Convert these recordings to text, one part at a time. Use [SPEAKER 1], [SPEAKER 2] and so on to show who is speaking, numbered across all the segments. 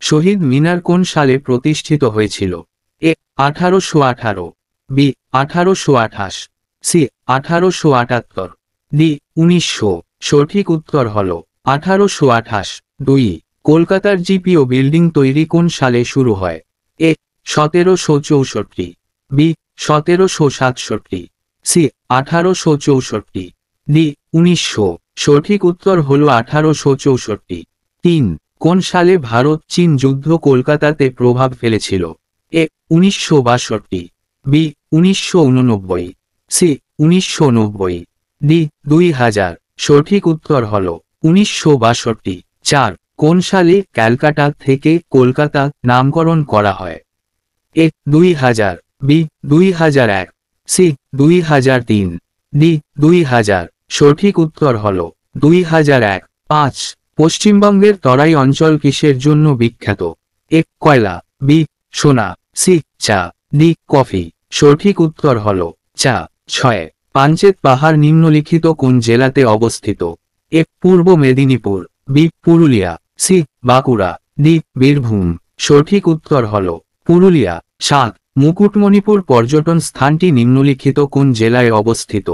[SPEAKER 1] শহীদ মিনার কোন সালে প্রতিষ্ঠিত হয়েছিল? এ 1818, বি 1828, সি 1878, ডি 1900। সঠিক উত্তর হল 1828। 2 কলকাতার জিপিও বিল্ডিং তৈরি কোন সালে শুরু হয়? এ 1764, বি 1767, সি 1864, ডি 1900। সঠিক উত্তর হল 1864। 3 কোন সালে ভারত চীন যুদ্ধ কলকাতাতে প্রভাব ফেলেছিল? এ 1962, বি 1989, সি 1990, ডি 2000। সঠিক উত্তর হল 1962। 4 কোন সালে ক্যালকাটা থেকে কলকাতা নামকরণ করা হয়? এ 2000, বি 2001, সি 2003, ডি 2000। সঠিক উত্তর হল 2001। 5 পশ্চিমবঙ্গের তরাই অঞ্চল কিসের জন্য বিখ্যাত? এ কয়লা, বি সোনা, সি চা, ডি কফি। সঠিক উত্তর হল চা। 6 পাঞ্চেত পাহাড় নিম্নলিখিত কোন জেলাতে অবস্থিত? A Purba Medinipur, B Purulia, C Bankura, D Birbhum. সঠিক উত্তর হল পুরুলিয়া। 7 মুকুটমণিপুর পর্যটন স্থানটি নিম্নলিখিত কোন জেলায় অবস্থিত?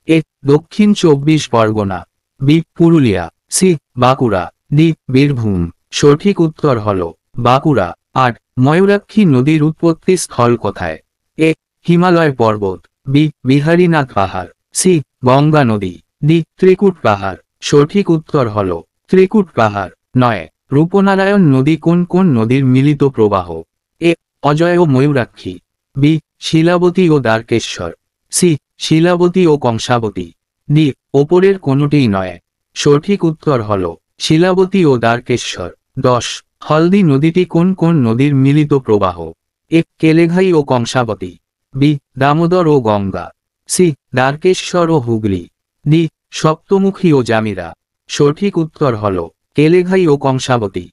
[SPEAKER 1] A Dakshin 24 Parganas, B Purulia, C Bankura, D Birbhum. সঠিক উত্তর হল বাঁকুড়া। 8 ময়ূরাক্ষী নদীর উৎপত্তি স্থল কোথায়? এ হিমালয় পর্বত, বি বিহারীনাথ পাহাড়, সি গঙ্গা নদী, ডি ত্রিকুট পাহাড়। সঠিক উত্তর হল ত্রিকুট পাহাড়। 9 রূপনারায়ণ নদী কোন কোন নদীর মিলিত প্রবাহ? এ অজয় ও ময়ূরাক্ষী, বি শিলাবতী ও দ্বারকেশ্বর, সি শিলাবতী ও কংসাবতী, ডি ওপরের কোনটিই নয়। সঠিক উত্তর হল শিলাবতী ও দ্বারকেশ্বর। 10 হলদি নদীটি কোন কোন নদীর মিলিত প্রবাহ? এ কেলেঘাই ও কংসাবতী, বি দামোদর ও গঙ্গা, সি দ্বারকেশ্বর ও হুগলি, ডি সপ্তমুখী ও জামিরা। সঠিক উত্তর হল কেলেঘাই ও কংসাবতী।